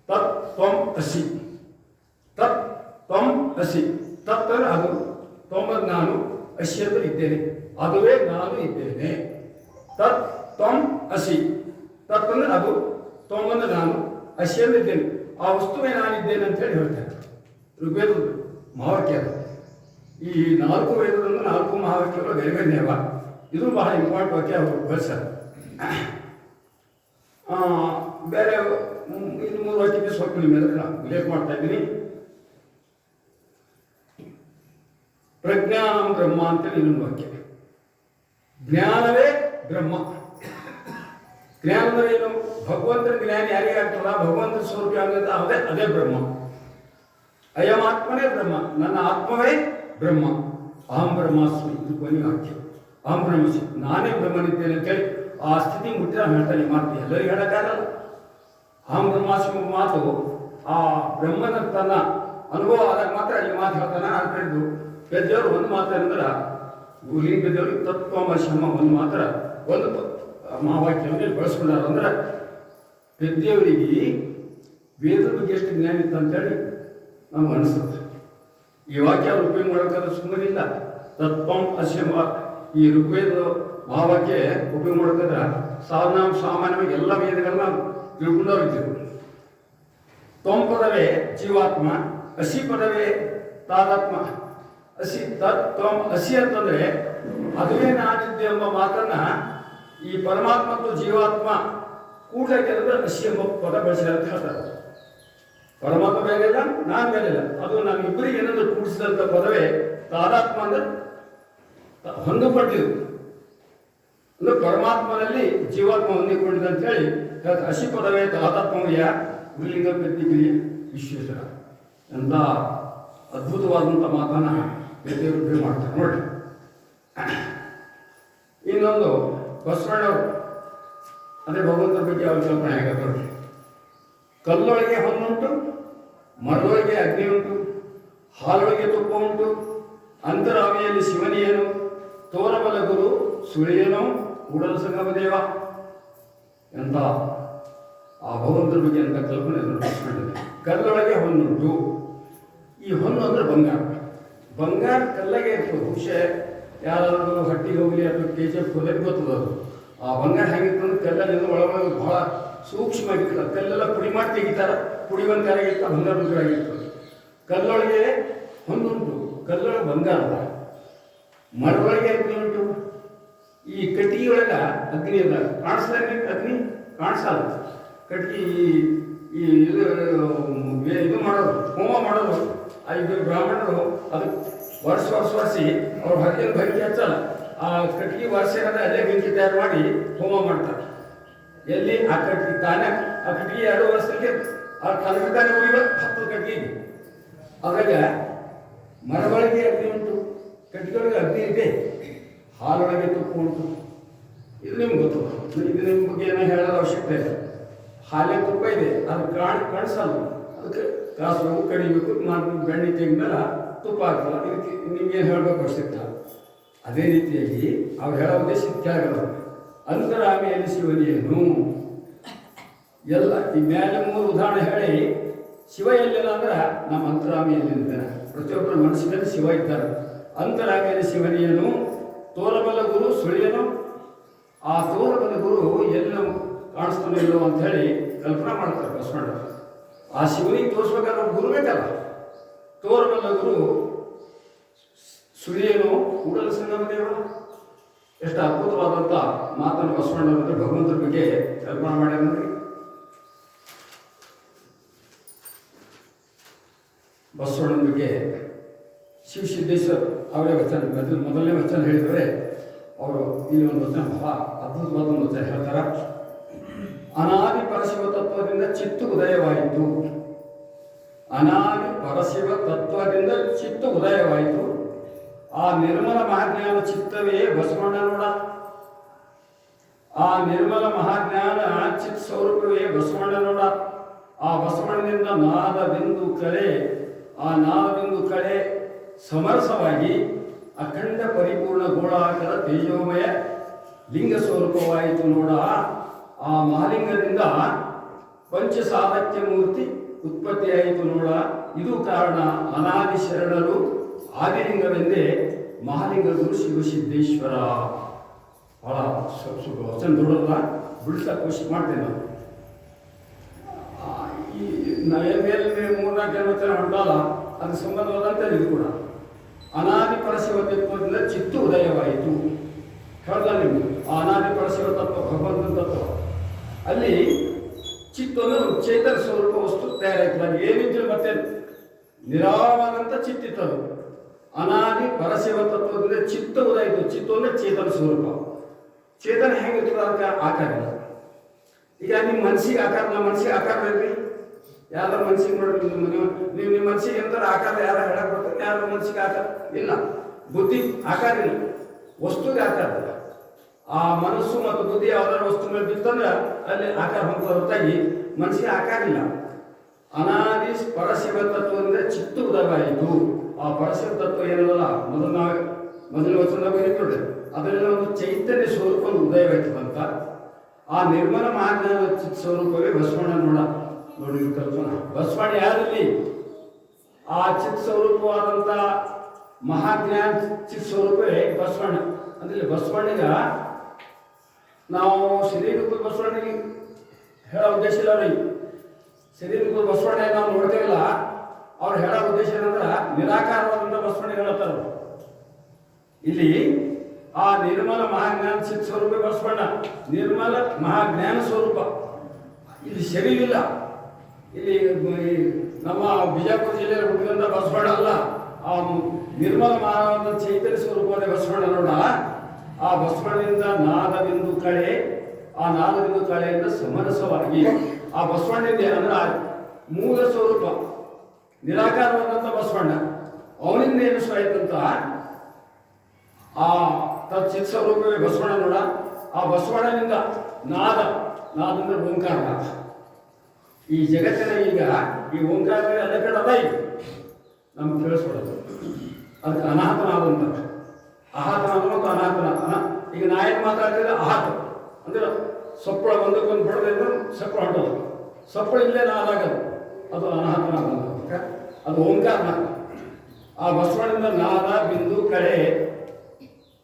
ತತ್ ತ್ವಂ ಅಸಿ, ತತ್ ತ್ವಂ ಅಸಿ. ತತ್ ಅಂದ್ರೆ ಅದು, ತ್ವಂ ನಾನು, ಅಸಿ ಅಂದ್ರೆ ಇದ್ದೇನೆ, ಅದುವೇ ನಾನು ಇದ್ದೇನೆ. ತತ್ ತ್ವಂ ಅಸಿ. ತತ್ ಅಂದ್ರೆ ಅದು, ತ್ವಂ ಅಂದ್ರೆ ನಾನು, ಅಸಿ ಅಂದ್ರೆ ಇದ್ದೇನೆ, ಆ ವಸ್ತುವೇ ನಾನಿದ್ದೇನೆ ಅಂತ ಹೇಳಿ ಹೇಳ್ತಾರೆ. ಋಗ್ವೇದದ ಮಹಾವಾಕ್ಯ. ಈ 4 ವೇದದಿಂದ 4 ಮಹಾವಾಕ್ಯಗಳು ಬೇರೆ ಬೇರೆ ನೇವ. ಇದು ಬಹಳ ಇಂಪಾರ್ಟೆಂಟ್ ವಾಕ್ಯ ಅವರು ಬಳಸ್ತಾರೆ. ಬೇರೆ ಇನ್ನು 3 ವಾಕ್ಯಕ್ಕೆ ಸ್ವಲ್ಪ ನಿಮ್ಮ ಎದುರು ಉಲ್ಲೇಖ ಮಾಡ್ತಾ ಇದ್ದೀನಿ. ಪ್ರಜ್ಞಾನಂ ಬ್ರಹ್ಮ ಅಂತೇಳಿ ಇನ್ನೊಂದು ವಾಕ್ಯ. ಜ್ಞಾನವೇ ಬ್ರಹ್ಮ. ಜ್ಞಾನ ಅಂದ್ರೆ ಏನು? ಭಗವಂತನ ಜ್ಞಾನ ಯಾರಿಗೆ ಆಗ್ತದ, ಭಗವಂತನ ಸ್ವರೂಪ ಯಾವ್ದು ಅದೇ ಬ್ರಹ್ಮ. ಅಯಮಾತ್ಮನೇ ಬ್ರಹ್ಮ, ನನ್ನ ಆತ್ಮವೇ ಬ್ರಹ್ಮ. ಅಹಂ ಬ್ರಹ್ಮಾಸ್ಮಿ, ಇದು ಕೊನೆಯ ವಾಕ್ಯ. ಅಹಂ ಬ್ರಹ್ಮಸ್ಮಿ, ನಾನೇ ಬ್ರಹ್ಮನಿದ್ದೇನೆ ಅಂತೇಳಿ ಆ ಸ್ಥಿತಿ ಮುಟ್ಟಿದ ಹೇಳ್ತಾನೆ. ಈ ಮಾತು ಎಲ್ಲರಿಗೂ ಹೇಳಕ್ಕಾಗಲ್ಲ. ಅಹಂ ಬ್ರಹ್ಮಾಸ್ಮಿ ಮಾತು ಆ ಬ್ರಹ್ಮನ ತನ್ನ ಅನುಭವ ಆದಾಗ ಮಾತ್ರ ಈ ಮಾತು ಹೇಳ್ತಾನೆ. ನಾನು ಹೇಳಿದ್ದು ಪೆದ್ದವರು ಒಂದು ಮಾತಂದ್ರೆ ಗುರುಲಿಂಗ ಪೆದ್ದವ್ರಿಗೆ ತತ್ವಮಶಮ ಒಂದು ಮಾತ್ರ ಒಂದು ಮಹಾವಾಕ್ಯವನ್ನು ಬಳಸ್ಕೊಂಡಾರ. ಅಂದ್ರೆ ಪೆದ್ದವರಿಗೆ ವೇದದ ಬಗ್ಗೆ ಎಷ್ಟು ಜ್ಞಾನ ಇತ್ತು ಅಂತೇಳಿ ನಮ್ಗೆ ಅನಿಸ್ತದೆ. ಈ ವಾಕ್ಯ ಅವ್ರು ಉಪಯೋಗ ಮಾಡೋಕ್ಕಾದ್ರೆ ಸುಮ್ಮನಿಲ್ಲ. ತತ್ವಂ ಅಶಮ ಈ ಋಗ್ವೇದ ಮಹಾವಾಕ್ಯ ಉಪಯೋಗ ಮಾಡೋಕ್ಕಾದ್ರೆ ಸಾಮಾನ್ಯವಾಗಿ ಎಲ್ಲ ವೇದಗಳನ್ನ ತಿಳ್ಕೊಂಡವ್ರು ಇದ್ದರು. ತ್ವಂ ಪದವೇ ಜೀವಾತ್ಮ, ಅಸಿ ಪದವೇ ತಾದಾತ್ಮ. ಅಸಿ ತ್ವಂ ಅಸಿ ಅಂತಂದ್ರೆ ಅದುವೇ ನಾನಿದ್ದೆ ಎಂಬ ಮಾತನ್ನ ಈ ಪರಮಾತ್ಮ ಮತ್ತು ಜೀವಾತ್ಮ ಕೂಡಲೇ ಅಸಿ ಎಂಬ ಪದ ಬಳಸಿದ ಅಂತ ಹೇಳ್ತಾರೆ. ಪರಮಾತ್ಮ ಬೇರೆ ಇಲ್ಲ, ನಾನು ಬೇರೆ ಇಲ್ಲ, ಅದು ನಾನು ಇಬ್ಬರಿಗೆ ಏನಾದರೂ ಕೂಡಿಸಿದಂಥ ಪದವೇ ತಾದಾತ್ಮ ಅಂದ್ರೆ ಹೊಂದಿಕೊಂಡಿದ್ದು. ಅಂದ್ರೆ ಪರಮಾತ್ಮನಲ್ಲಿ ಜೀವಾತ್ಮ ಹೊಂದಿಕೊಂಡಿದೆ ಅಂತ ಹೇಳಿ ಅಸಿ ಪದವೇ ತಾದಾತ್ಮವಯ್ಯ ಗುರುಲಿಂಗ ಪೆದ್ದಿಗಿರಿ ವಿಶ್ವೇಶ್ವರ. ಎಂಥ ಅದ್ಭುತವಾದಂಥ ಮಾತನ್ನ ಬೇರೆಯವರು ಮಾಡ್ತಾರೆ ನೋಡಿ. ಇನ್ನೊಂದು ಬಸವಣ್ಣವರು ಅದೇ ಭಗವಂತನ ಬಗ್ಗೆ ಅವ್ರ ಕಲ್ಪನೆ ಆಗತ್ತೆ ನೋಡಿ. ಕಲ್ಲೊಳಗೆ ಹೊನ್ನುಂಟು, ಮರದೊಳಗೆ ಅಗ್ನಿ ಉಂಟು, ಹಾಲೊಳಗೆ ತುಪ್ಪ ಉಂಟು, ಅಂತರಾವಿಯಲ್ಲಿ ಶಿವನಿಯನು, ತೋರಬಲ ಗುರು ಸುಳಿಯನೋ ಕೂಡಲ ಸಂಗಮ ದೇವ. ಎಂತ ಆ ಭಗವಂತನ ಬಗ್ಗೆ ಅಂತ ಕಲ್ಪನೆ ಬಸವಣ್ಣನಿಗೆ. ಕಲ್ಲೊಳಗೆ ಹೊನ್ನುಂಟು, ಈ ಈ ಹೊನ್ನು ಅಂದರೆ ಬಂಗಾರ. ಬಂಗಾರ ಕಲ್ಲಾಗೆ ಇರ್ತದೆ. ಬಹುಶಃ ಯಾರಾದರೂ ಹಟ್ಟಿಗೆ ಹೋಗಲಿ ಅಥವಾ KGF ಹೋದಲ್ಲಿ ಗೊತ್ತದ ಅದು. ಆ ಬಂಗಾರ ಹೇಗಿತ್ತು ಅಂದ್ರೆ ಕಲ್ಲಲ್ಲಿ ಒಳಗೊಳಗೆ ಭಾಳ ಸೂಕ್ಷ್ಮವಾಗಿರ್ತದೆ. ಕಲ್ಲೆಲ್ಲ ಪುಡಿ ಮಾಡಿ ತೆಗಿತಾರೆ, ಪುಡಿ ಬಂಗಾರಾಗಿರ್ತದೆ, ಬಂಗಾರ ಬಂಗಾರಾಗಿರ್ತದೆ. ಕಲ್ಲೊಳಗೆ ಹೊನ್ನುಂಟು, ಕಲ್ಲೊಳಗೆ ಬಂಗಾರ ಅದ. ಮರದೊಳಗೆ ಅಗ್ನಿ ಉಂಟು. ಈ ಕಟ್ಟಿಗೆ ಒಳಗೆ ಅಗ್ನಿ ಅದ. ಕಾಣಿಸ್ದಂಗೆ ಅಗ್ನಿ ಕಾಣಿಸಲ್ಲ. ಕಟ್ಟಿಗೆ ಈ ಇದು ಮಾಡೋದು, ಹೋಮ ಮಾಡೋದು. ಇದು ಬ್ರಾಹ್ಮಣರು ಅದಕ್ಕೆ ವರ್ಷಿ ಅವ್ರು ಹರಿಯನ್ನು ಬೆಂಕಿ ಹಚ್ಚಲ್ಲ. ಆ ಕಟ್ಟಿಗೆ ವರ್ಷದ ಅಲ್ಲೇ ಬೆಂಕಿ ತಯಾರು ಮಾಡಿ ಹೋಮ ಮಾಡ್ತಾರೆ. ಎಲ್ಲಿ ಆ ಕಟ್ಟಿಗೆ ತಾನೇ ಆ ಕಟ್ಟಿಗೆ 2 ವರ್ಷಕ್ಕೆ ಆ ಕಲಗತಾನೆ ಉಳಿಬೇಕು 10 ಕಟ್ಟಿಗೆ. ಅದ್ರಾಗ ಮರದೊಳಗೆ ಅಗ್ನಿ ಉಂಟು, ಕಟ್ಟಿಗೆಯೊಳಗೆ ಅಗ್ನಿ ಇದೆ, ಹಾಲೊಳಗೆ ತುಪ್ಪ ಉಂಟು. ಇದು ನಿಮ್ಗೆ ಗೊತ್ತು. ಇದು ನಿಮ್ಮ ಬಗ್ಗೆ ಏನೋ ಹೇಳೋದು ಅವಶ್ಯಕತೆ ಇಲ್ಲ. ಹಾಲೆ ತುಪ್ಪ ಇದೆ, ಅದು ಕಾಣಿಸಲ್ಲ. ಅದಕ್ಕೆ ಕಾಸು ಕಡಿಬೇಕು, ಬೆಣ್ಣೆ ತೆಗೆದ್ಮೇಲೆ ತುಪ್ಪ ಹಾಕಲ್ಲ. ಇದಕ್ಕೆ ನಿಮ್ಗೇನು ಹೇಳಬೇಕು ಅವಶ್ಯಕತೆ ಇಲ್ಲ. ಅದೇ ರೀತಿಯಾಗಿ ಅವ್ರು ಹೇಳೋ ಉದ್ದೇಶ ಕೆಳಗಲ್ಲ. ಅಂತರಾಮಿಯಲ್ಲಿ ಶಿವನಿಯೇನು ಎಲ್ಲ ಈ ಮೇಲೆ 3 ಉದಾಹರಣೆ ಹೇಳಿ ಶಿವ ಎಲ್ಲಿಲ್ಲ ಅಂದ್ರೆ ನಮ್ಮ ಅಂತರಾಮಿಯಲ್ಲಿ ಇದ್ದಾನೆ. ಪ್ರತಿಯೊಬ್ಬರ ಮನಸ್ಸಿನಲ್ಲಿ ಶಿವ ಇದ್ದಾರೆ. ಅಂತರಾಮಿಯಲ್ಲಿ ಶಿವನಿಯನು, ತೋರಬಲ್ಲ ಗುರು ಸುಳಿಯನು. ಆ ತೋರಬಲ್ಲ ಗುರು ಎಲ್ಲಿ ನಾವು ಕಾಣಿಸ್ತಾನೆ ಇಲ್ಲೋ ಅಂತ ಹೇಳಿ ಕಲ್ಪನಾ ಮಾಡ್ತಾರೆ ಬಸವಣ್ಣ. ಆ ಶಿವನಿಗೆ ತೋರಿಸ್ಬೇಕಾದ್ರೆ ಗುರು ಬೇಕಲ್ಲ. ತೋರಬಲ್ಲ ಗುರು ಸುಳಿಯನು ಕೂಡಲ ಸಂಗಮ ದೇವರು. ಎಷ್ಟು ಅದ್ಭುತವಾದಂಥ ಮಾತನ್ನು ಬಸವಣ್ಣನವರು ಭಗವಂತರ ಬಗ್ಗೆ ಕಲ್ಪನಾ ಮಾಡ್ಯಾರ ನೋಡಿ. ಬಸವಣ್ಣನ ಬಗ್ಗೆ ಶಿವಸಿದ್ದೇಶ್ವರ್ ಅವರೇ ವಚನ ಮೊದಲನೇ ವಚನ ಹೇಳಿದರೆ ಅವರು ಇಲ್ಲಿ ಒಂದು ವಚನ ಬಹಳ ಅದ್ಭುತವಾದ ಒಂದು ವಚನ ಹೇಳ್ತಾರೆ. ಅನಾದಿ ಪರಶಿವ ತತ್ವದಿಂದ ಚಿತ್ತು ಉದಯವಾಯಿತು. ಅನಾದಿ ಪರಶಿವ ತತ್ವದಿಂದ ಚಿತ್ತು ಉದಯವಾಯಿತು. ಆ ನಿರ್ಮಲ ಮಹಾಜ್ಞಾನ ಚಿತ್ತವೇ ಬಸವಣ್ಣನೋಡ. ಆ ನಿರ್ಮಲ ಮಹಾಜ್ಞಾನ ಚಿತ್ ಸ್ವರೂಪವೇ ಬಸವಣ್ಣನೋಡ. ಆ ಬಸವಣ್ಣನಿಂದ ನಾದ ಬಿಂದು ಕಳೆ, ಆ ನಾದ ಬಿಂದು ಕಳೆ ಸಮರಸವಾಗಿ ಅಖಂಡ ಪರಿಪೂರ್ಣ ಗೋಳಾಕಾರ ತೇಜೋಮಯ ಲಿಂಗ ಸ್ವರೂಪವಾಯಿತು ನೋಡ. ಆ ಮಹಾಲಿಂಗದಿಂದ ಪಂಚಸಾಧಕ್ಯ ಮೂರ್ತಿ ಉತ್ಪತ್ತಿಯಾಯಿತು ನೋಡ. ಇದು ಕಾರಣ ಅನಾದಿ ಶರಣರು ಆದಿಲಿಂಗವೆಂದೇ ಮಹಾಲಿಂಗ ಗುರು ಶಿವಸಿದ್ದೇಶ್ವರ. ಭಾಳ ಸ್ವಲ್ಪ ವಚನ ದೊಡ್ಡಲ್ಲ, ಬಿಡಿಸಕ್ಕೆ ಖುಷಿ ಮಾಡ್ತೇನೆ ನಾನು. ಈ ಮೇಲೆ 3-4 ವಚನ ಹೊಂಟಲ್ಲ, ಅದು ಸಂಬಂಧವಾದಂಥ ಇದು ಕೂಡ. ಅನಾದಿ ಪರಶಿವ ತತ್ವದಿಂದ ಚಿತ್ತು ಉದಯವಾಯಿತು ಹೇಳ್ದ ನಿಮ್ಗೆ. ಆ ಅನಾದಿ ಪರಶಿವ ತತ್ವ ಭಗವಂತನ ತತ್ವ, ಅಲ್ಲಿ ಚಿತ್ತೊಂದು ಚೇತನ ಸ್ವರೂಪ ವಸ್ತು ತಯಾರಾಯ್ತು. ಅದು ಏನಿದ್ರು ಮತ್ತೆ ನಿರಾಳವಾದಂಥ ಚಿತ್ತಿತ್ತದು. ಅನಾದಿ ಪರಶಿವ ತತ್ವದಿಂದ ಚಿತ್ತ ಉದಾಯಿತು. ಚಿತ್ತ ಅಂದರೆ ಚೇತನ ಸ್ವರೂಪ. ಚೇತನ ಹೆಂಗಿರ್ತದೆ ಅದಕ್ಕೆ ಆಕಾರ ಇಲ್ಲ. ಈಗ ನಿಮ್ಮ ಮನಸ್ಸಿಗೆ ಆಕಾರ, ನಮ್ಮ ಮನಸ್ಸಿಗೆ ಆಕಾರ ಇರಲಿ. ಯಾರ ಮನಸ್ಸಿಗೆ ನೋಡ್ರಿ, ನೀವು ನಿಮ್ಮ ಮನಸ್ಸಿಗೆ ಎಂದ್ರೆ ಆಕಾರ ಯಾರು ಹೇಳಕ್ ಬರ್ತಾರೆ? ಯಾರ ಮನಸ್ಸಿಗೆ ಆಕಾರ ಇಲ್ಲ. ಬುದ್ಧಿ ಆಕಾರ ಇಲ್ಲ, ವಸ್ತುಗೆ ಆಕಾರ ಇಲ್ಲ. ಆ ಮನಸ್ಸು ಮತ್ತು ಬುದ್ಧಿ ಯಾವ್ದಾದ್ರು ವಸ್ತು ಮೇಲೆ ಬಿತ್ತಂದ್ರೆ ಅಲ್ಲಿ ಆಕಾರ ಹೊಂದೋದು ಹೊರತಾಗಿ ಮನಸ್ಸಿಗೆ ಆಕಾರ ಇಲ್ಲ. ಅನಾದಿ ಪರಶಿವ ತತ್ವದಿಂದ ಚಿತ್ತ ಉದಯವಾಯಿತು. ಆ ಪರಶಿವ ತತ್ವ ಏನಲ್ಲ, ಮೊದಲ ವಚನ ನೋಡ್ರಿ, ಅದರಿಂದ ಒಂದು ಚೈತನ್ಯ ಸ್ವರೂಪ ಉದಯವಾಯ್ತದಂತ. ಆ ನಿರ್ಮಲ ಮಹಾಜ್ಞಾನ ಚಿತ್ ಸ್ವರೂಪವೇ ಬಸವಣ್ಣ ನೋಡ. ನೋಡಿ ಕಲ್ಪನಾ, ಬಸವಣ್ಣ ಯಾರಲ್ಲಿ? ಆ ಚಿತ್ ಸ್ವರೂಪವಾದಂಥ ಮಹಾಜ್ಞಾನ ಚಿತ್ ಸ್ವರೂಪವೇ ಬಸವಣ್ಣ. ಅಂದ್ರೆ ಬಸವಣ್ಣಗ ನಾವು ಶರೀರಕ್ಕೂ ಬಸವಣ್ಣನಿಗೆ ಹೇಳೋ ಉದ್ದೇಶ ಇಲ್ಲ ರೀ. ಶರೀರಕ್ಕೂ ಬಸವಣ್ಣ ನಾವು ನೋಡ್ತೇವಲ್ಲ, ಅವ್ರು ಹೇಳೋ ಉದ್ದೇಶ ಏನಂದ್ರೆ ನಿರಾಕಾರವಾದಂಥ ಬಸವಣ್ಣ ಹೇಳತ್ತಾರ. ಇಲ್ಲಿ ಆ ನಿರ್ಮಲ ಮಹಾಜ್ಞಾನ ಚಿತ್ ಸ್ವರೂಪ ಬಸವಣ್ಣ, ನಿರ್ಮಲ ಮಹಾಜ್ಞಾನ ಸ್ವರೂಪ. ಇಲ್ಲಿ ಶರೀರ ಇಲ್ಲ. ಇಲ್ಲಿ ನಮ್ಮ ಬಿಜಾಪುರ ಜಿಲ್ಲೆಯಲ್ಲಿ ಹುಟ್ಟಿದಂಥ ಬಸವಣ್ಣ ಅಲ್ಲ, ಆ ನಿರ್ಮಲ ಮಹಾನ ಚೈತನ್ಯ ಸ್ವರೂಪದ ಬಸವಣ್ಣ ನೋಡ. ಆ ಬಸವಣ್ಣನಿಂದ ನಾದಬಿಂದು ಕಳೆ, ಆ ನಾದಬಿಂದು ಕಳೆಯಿಂದ ಸಮರಸವಾಗಿ ಆ ಬಸವಣ್ಣನಿಂದ ಅಂದ್ರೆ ಮೂಲ ಸ್ವರೂಪ ನಿರಾಕಾರವಾದಂಥ ಬಸವಣ್ಣ, ಅವನಿಂದ ಏನು ಸ್ವಾಯ್ತಂತ ಆ ತತ್ ಸ್ವರೂಪವೇ ಬಸವಣ್ಣ ನೋಡ. ಆ ಬಸವಣ್ಣನಿಂದ ನಾದಂದ್ರೆ ಓಂಕಾರ. ಈ ಜಗತ್ತಿನ ಈಗ ಈ ಓಂಕಾರ ಎಲ್ಲ ಕಡೆ ಅದ. ಈಗ ನಮ್ಗೆ ಕೇಳಿಸ್ಕೊಡೋದು ಅದಕ್ಕೆ ಅನಾಥನಾದ ಅಂತ. ಅಹಾತನಾದ ಮತ್ತು ಅನಾಥನ. ಈಗ ನಾ ಏನು ಮಾತಾಡ್ತಿದ್ರೆ ಅಹಾತ ಅಂದ್ರೆ ಸೊಪ್ಪಳ ಒಂದಕ್ಕೊಂದು ಬಡದ್ರೆ ಸೊಪ್ಪಳ ಹೊಂಟೋದು. ಸೊಪ್ಪಳ ಇಲ್ಲೇ ನಾದಾಗದು, ಅದು ಅನಾಥನಾದ. ಅದು ಓಂಕಾರ. ಆ ಬಸವಣ್ಣನ ನಾದ ಬಿಂದು ಕಳೆ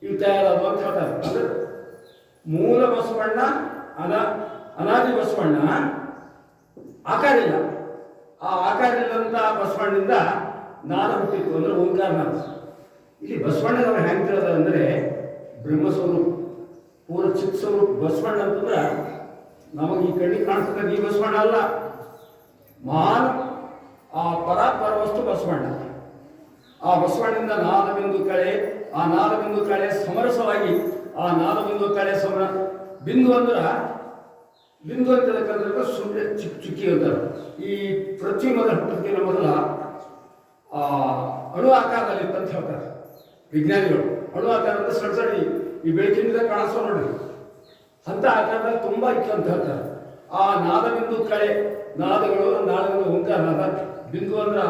ಇವು ತಯಾರಾದವು ಅಂತ ಹೇಳ್ತಾರೆ. ಅಂದ್ರೆ ಮೂಲ ಬಸವಣ್ಣ ಅನಾದಿ ಬಸವಣ್ಣ ಆಕಾರ ಇಲ್ಲ. ಆ ಆಕಾರ ಇಲ್ಲಂತ ಬಸವಣ್ಣನಿಂದ ನಾದ ಹುಟ್ಟಿತ್ತು, ಅಂದ್ರೆ ಓಂಕಾರನಾದ. ಇಲ್ಲಿ ಬಸವಣ್ಣನವರು ಹೆಂಗೆ ತಿಳಿದ ಅಂದರೆ ಬ್ರಹ್ಮಸ್ವರೂಪ, ಪೂರ್ವ ಚಿತ್ ಸ್ವರೂಪ ಬಸವಣ್ಣ ಅಂತಂದ್ರೆ ನಮಗೆ ಈ ಕಣ್ಣಿಗೆ ಕಾಣಿಸ್ತದೆ ಈ ಬಸವಣ್ಣ ಅಲ್ಲ, ಮಹಾನ್ ಆ ಪರಾತ್ಪರ ವಸ್ತು ಬಸವಣ್ಣ. ಆ ಬಸವಣ್ಣನಿಂದ ನಾದಬಿಂದು ಕಳೆ, ಆ ನಾದಬಿಂದು ಕಳೆ ಸಮರಸವಾಗಿ ಆ ನಾದಬಿಂದು ಕಳೆ ಸಮರ ಬಿಂದು ಅಂದ್ರೆ ಬಿಂದು ಅಂತಕ್ಕಂಥ ಸುಮ್ಮನೆ ಚುಕ್ಕಿ ಅಂತಾರೆ. ಈ ಪೃಥ್ವಿ ಮೊದಲ ಹುಟ್ಟೋದಕ್ಕಿಂತ ಮೊದಲ ಅಣು ಆಕಾರದಲ್ಲಿ ಅಂತ ಹೇಳ್ತಾರೆ ವಿಜ್ಞಾನಿಗಳು. ಅಣು ಆಕಾರ ಅಂದ್ರೆ ಸಣ್ಣ ಸಣ್ಣ ಈ ಬೆಳಕಿನಿಂದ ಕಾಣಿಸೋ ನೋಡ್ರಿ ಅಂತ ಆಕಾರದಲ್ಲಿ ತುಂಬ ಇತ್ತು ಅಂತ ಹೇಳ್ತಾರೆ. ಆ ನಾದಬಿಂದು ಕಳೆ ನಾದಗಳು, ನಾದಗಳು ಓಂಕಾರ ನಾದ, ಬಿಂದು ಅಂದ್ರೆ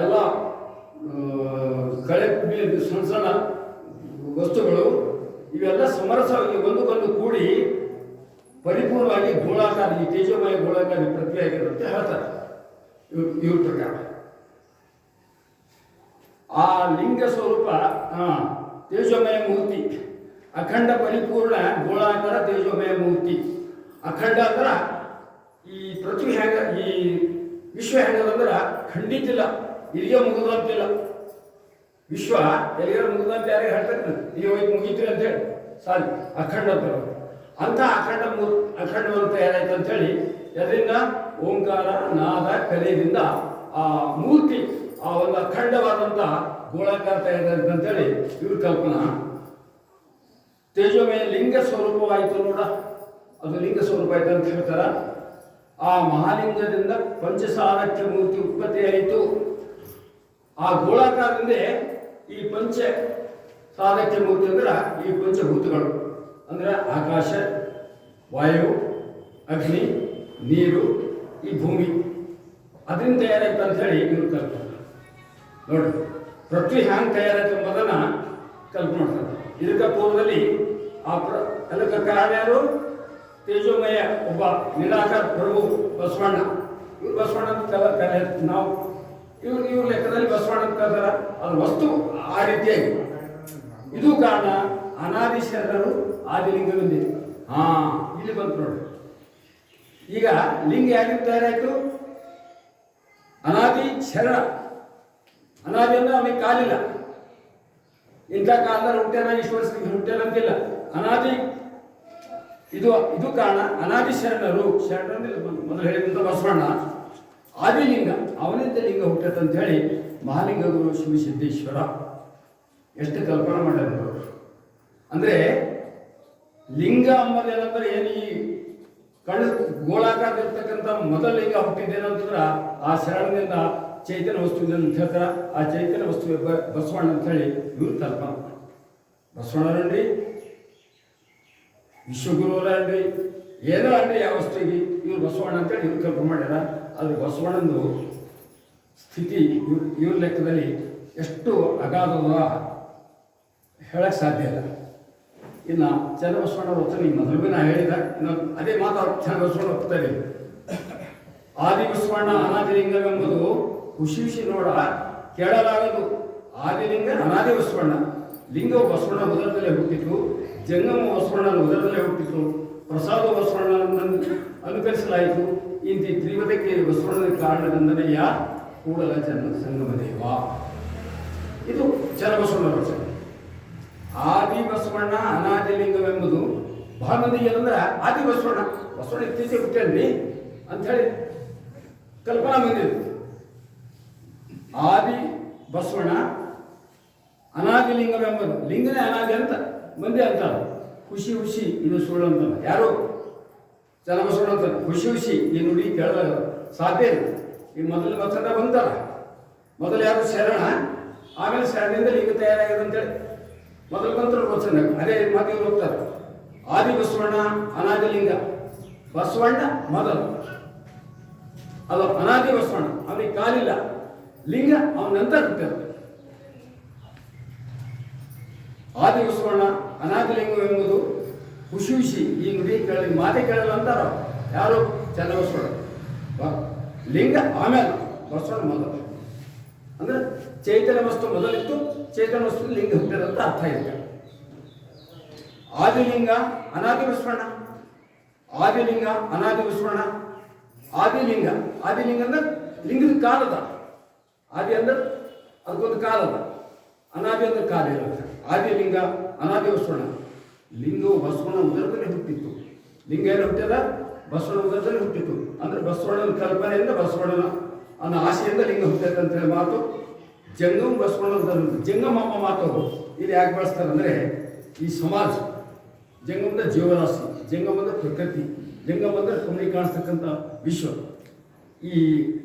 ಎಲ್ಲ ಕಳೆ ಸಣ್ಣ ಸಣ್ಣ ವಸ್ತುಗಳು ಇವೆಲ್ಲ ಸಮರಸವಾಗಿ ಒಂದಕ್ಕೊಂದು ಕೂಡಿ ಪರಿಪೂರ್ಣವಾಗಿ ಗೋಳಾಕಾರ, ಈ ತೇಜೋಮಯ ಗೋಳಾಕಾರ ಪೃಥ್ವಿ ಆಗಿರುತ್ತೆ ಹೇಳ್ತಾರೆ ಇವ್ರ ಪ್ರಕಾರ. ಆ ಲಿಂಗ ಸ್ವರೂಪ ತೇಜೋಮಯ ಮೂರ್ತಿ, ಅಖಂಡ ಪರಿಪೂರ್ಣ ಗೋಳಾಕಾರ ತೇಜೋಮಯ ಮೂರ್ತಿ. ಅಖಂಡ ಅಂದ್ರೆ ಈ ಪೃಥ್ವಿ ಹೆಂಗ, ಈ ವಿಶ್ವ ಹೆಂಗದಂದ್ರೆ ಖಂಡಿತಿಲ್ಲ, ಇಲ್ಲಿಗೆ ಮುಗಿದಂತಿಲ್ಲ. ವಿಶ್ವ ಎಲ್ಲಿಗಾರ ಮುಗಿದಂತ ಯಾರಿಗೆ ಹೇಳ್ತಾರೆ, ಈಗ ಹೋಗಿ ಮುಗೀತ್ರಿ ಅಂತ ಹೇಳಿ ಸಾರಿ ಅಖಂಡ ಅಂತ. ಅಂತ ಅಖಂಡವಂತ ಏನಾಯ್ತು ಅಂತ ಹೇಳಿ ಅದರಿಂದ ಓಂಕಾರ ನಾದ ಕಲೆಯಿಂದ ಆ ಮೂರ್ತಿ ಆ ಒಂದು ಅಖಂಡವಾದಂಥ ಗೋಳಾಕಾರ ತಯಾರಾಯ್ತು ಅಂತೇಳಿ ಇವ್ರ ಕಲ್ಪನಾ. ತೇಜೋಮಯ ಲಿಂಗ ಸ್ವರೂಪವಾಯಿತು ನೋಡ, ಅದು ಲಿಂಗ ಸ್ವರೂಪ ಆಯ್ತು ಅಂತ ಹೇಳ್ತಾರ. ಆ ಮಹಾಲಿಂಗದಿಂದ ಪಂಚಸಾರಕ್ಯ ಮೂರ್ತಿ ಉತ್ಪತ್ತಿ ಆಯಿತು. ಆ ಗೋಳಾಕಾರದಿಂದ ಈ ಪಂಚ ಸಾಧಕ್ಯ ಮೂರ್ತಿ ಅಂದ್ರೆ ಈ ಪಂಚಭೂತಗಳು ಅಂದ್ರೆ ಆಕಾಶ, ವಾಯು, ಅಗ್ನಿ, ನೀರು, ಈ ಭೂಮಿ ಅದರಿಂದ ತಯಾರಾಯ್ತು ಅಂತ ಹೇಳಿ ಇವ್ರು ಕಲ್ಪನೆ ನೋಡ್ರಿ. ಪೃಥ್ವಿ ಹ್ಯಾಂಗ್ ತಯಾರಾಯ್ತು ಎಂಬುದನ್ನ ಕಲ್ಪನೆ ಮಾಡ್ತಾರೆ. ಇದಕ್ಕೆ ಪೂರ್ವದಲ್ಲಿ ಅದಕ್ಕೆ ಕಾರಣ ಯಾರು? ತೇಜೋಮಯ ಒಬ್ಬ ನಿರಾಕಾರ ಪ್ರಭು ಬಸವಣ್ಣ. ಇವ್ರು ಬಸವಣ್ಣ ಅಂತ ನಾವು ಇವ್ರ ಲೆಕ್ಕದಲ್ಲಿ ಬಸವಣ್ಣ ಅಂತ ಕರೀತಾರ. ಅದು ವಸ್ತು ಆ ರೀತಿಯಾಗಿ ಇದು ಕಾರಣ. ಅನಾದಿ ಶರಣರು ಆದಿಲಿಂಗವಿದೆ. ಇಲ್ಲಿ ಬಂತು ನೋಡಿ. ಈಗ ಲಿಂಗ ಯಾರಿಂದ ತಯಾರಾಯ್ತು? ಅನಾದಿ ಶರಣ. ಅನಾದಿ ಅಂದ್ರೆ ಅವನಿಗೆ ಕಾಲಿಲ್ಲ, ಇಂಥ ಕಾಲದಲ್ಲಿ ಹುಟ್ಟ್ಯಾನ, ಇಷ್ಟು ವರ್ಷಕ್ಕೆ ಹುಟ್ಟ್ಯಾನ ಅಂತಿಲ್ಲ. ಅನಾದಿ ಇದು ಕಾರಣ. ಅನಾದಿ ಶರಣರು, ಶರಣರಲ್ಲಿ ಮೊದಲು ಹೇಳಿದಂಥ ಬಸವಣ್ಣ ಆದಿಲಿಂಗ, ಅವನಿಂದ ಲಿಂಗ ಹುಟ್ಟತ್ ಅಂತ ಹೇಳಿ ಮಹಾಲಿಂಗ ಗುರು ಶಿವಸಿದ್ದೇಶ್ವರ ಎಷ್ಟು ಕಲ್ಪನೆ ಮಾಡ್ಯಾರ. ಅಂದ್ರೆ ಲಿಂಗ ಅಂಬದೇನಂದ್ರೆ ಏನು, ಈ ಕಣ್ಣು ಗೋಳಾಕಾರದಿರ್ತಕ್ಕಂಥ ಮೊದಲ ಲಿಂಗ ಹುಟ್ಟಿದ್ದೇನಂತಂದ್ರೆ ಆ ಶರಣದಿಂದ ಚೈತನ್ಯ ವಸ್ತು ಅಂತ ಹೇಳ್ತಾರ. ಆ ಚೈತನ್ಯ ವಸ್ತು ಬಸವಣ್ಣ ಅಂತ ಹೇಳಿ ಇವ್ರು ಕಲ್ಪನೆ. ಬಸವಣ್ಣರನ್ರಿ, ವಿಶ್ವಗುರುವರನ್ರಿ, ಏನೋ ಅನ್ರಿ ಯಾವ ವಸ್ತುವಿಗೆ ಇವ್ರು ಬಸವಣ್ಣ ಅಂತೇಳಿ ಇವ್ರು ಕಲ್ಪನೆ ಮಾಡ್ಯಾರ. ಅದು ಬಸವಣ್ಣಂದು ಸ್ಥಿತಿ ಇವ್ರ ಲೆಕ್ಕದಲ್ಲಿ ಎಷ್ಟು ಅಗಾಧದ ಹೇಳಕ್ಕೆ ಸಾಧ್ಯ ಇಲ್ಲ. ಇನ್ನು ಚನ್ನಬಸವಣ್ಣ ಹೊತ್ತು ನೀವು ಮೊದಲು ನಾ ಹೇಳಿದ ಇನ್ನೊಂದು ಅದೇ ಮಾತು ಚನ್ನಬಸವಣ್ಣ ಹೋಗ್ತಾ ಇದೆ. ಆದಿ ಬಸವಣ್ಣ ಅನಾದಿಲಿಂಗವೆಂಬುದು ಖುಷಿ ನೋಡ ಕೇಳಲಾಗದು. ಆದಿಲಿಂಗ ಅನಾದಿ ಬಸವಣ್ಣ. ಲಿಂಗವು ಬಸವಣ್ಣ ಉದರದಲ್ಲೇ ಹುಟ್ಟಿತು, ಜಂಗಮ ಬಸವಣ್ಣನ ಉದರದಲ್ಲೇ ಹುಟ್ಟಿತು, ಪ್ರಸಾದ ಬಸವಣ್ಣನನ್ನು ಅನುಕರಿಸಲಾಯಿತು. ಇಂಥ ತ್ರಿವದಕ್ಕೆ ಬಸವಣ್ಣನ ಕಾರಣದಿಂದನೆಯ ಕೂಡಲ ಜನ್ಮ ಸಂಗಮ ದೇವ. ಇದು ಚನ್ನಬಸವಣ್ಣ ವಚನ. ಆದಿ ಬಸವಣ್ಣ ಅನಾದಿಲಿಂಗವೆಂಬುದು ಬಹಳ ಮಂದಿ ಏನಂದ್ರೆ ಆದಿ ಬಸವಣ್ಣ ಇತ್ತೀಚೆಗೆ ಹುಟ್ಟೇನ್ರಿ ಅಂಥೇಳಿ ಕಲ್ಪನಾ ಬಂದಿದೆ. ಆದಿ ಬಸವಣ್ಣ ಅನಾದಿಲಿಂಗವೆಂಬುದು, ಲಿಂಗನೇ ಅನಾದಿ ಅಂತ ಮಂದಿ ಅಂತಾರೆ. ಖುಷಿ ಇದು ಸುಳ್ಳು ಅಂತಲ್ಲ. ಯಾರು ಚನ್ನಬಸವಣ್ಣ ಅಂತ ಖುಷಿ ಈ ನುಡಿ ಕೇಳಿದಾಗ ಸಾಧ್ಯ ಇಲ್ಲ. ಈ ಮೊದಲು ಬಸವಣ್ಣ ಬಂತಾರ, ಮೊದಲು ಯಾರು ಶರಣ, ಆಮೇಲೆ ಶರಣದಿಂದ ಲಿಂಗ ತಯಾರಾಗಿದೆ ಅಂತೇಳಿ ಮೊದಲು ಬಂತರ ವಚನ. ಅದೇ ಮಾತು ಇವ್ರು ಹೋಗ್ತಾರೆ. ಆದಿ ಬಸವಣ್ಣ ಅನಾದಿಲಿಂಗ, ಬಸವಣ್ಣ ಮೊದಲು, ಅದು ಅನಾದಿ ಬಸವಣ್ಣ, ಅವನಿಗೆ ಕಾಲಿಲ್ಲ, ಲಿಂಗ ಅವನ ನಂತರ ಹುಟ್ಟಾರ. ಆದಿ ಬಸವಣ್ಣ ಅನಾದಿಲಿಂಗವೆಂಬುದು ಖುಷಿ ಈ ನುಡಿ ಕೇಳಿ ಮಾತೆ ಕೇಳಲ್ಲ ಅಂತಾರ ಯಾರು? ಚನ್ನಬಸವಣ್ಣ. ಲಿಂಗ ಆಮೇಲೆ ಬಸವಣ್ಣ ಮೊದಲು. ಅಂದ್ರೆ ಚೈತನ್ಯ ವಸ್ತು ಮೊದಲಿತ್ತು, ಚೈತನ್ಯ ವಸ್ತು ಲಿಂಗ ಹುಟ್ಟಿದ ಅಂತ ಅರ್ಥ ಇದೆ. ಆದಿಲಿಂಗ ಅನಾದಿ ವಿಸ್ಮರಣ, ಆದಿಲಿಂಗ ಅನಾದಿ ವಿಸ್ಮರಣ. ಆದಿಲಿಂಗ, ಆದಿಲಿಂಗ ಅಂದ್ರೆ ಲಿಂಗದ ಕಾಲದ, ಆದಿ ಅಂದ್ರೆ ಅದಕ್ಕೊಂದು ಕಾಲದ, ಅನಾದಿ ಅಂದ್ರೆ ಕಾಲ ಇರುತ್ತೆ. ಆದಿಲಿಂಗ ಅನಾದಿ ವಿಸ್ಮರಣ. ಲಿಂಗವು ಬಸವಣ್ಣ ಉದರದಲ್ಲಿ ಹುಟ್ಟಿತ್ತು. ಲಿಂಗ ಏನು ಹುಟ್ಟಿದ? ಬಸವಣ್ಣ ಉದರದಲ್ಲಿ ಹುಟ್ಟಿತ್ತು. ಅಂದ್ರೆ ಬಸವಣ್ಣನ ಕಲ್ಪನೆಯಿಂದ, ಬಸವಣ್ಣನ ಅನ್ನೋ ಆಸೆಯಿಂದ ಲಿಂಗ ಹುಟ್ಟೈತೆ ಅಂತ ಹೇಳಿ ಮಾತು. ಜಂಗಮ ಬಸವಣ್ಣ ಉದರದಲ್ಲಿ, ಜಂಗಮಮ್ಮ ಮಾತು ಇದು ಯಾಕೆ ಬಳಸ್ತಾರೆ ಅಂದರೆ, ಈ ಸಮಾಜ ಜಂಗಮದ ಜೀವರಾಶಿ, ಜಂಗಮದ ಪ್ರಕೃತಿ, ಜಂಗಮ ಅಂದರೆ ಕಣ್ಣಿಗೆ ಕಾಣಿಸ್ತಕ್ಕಂಥ ವಿಶ್ವ. ಈ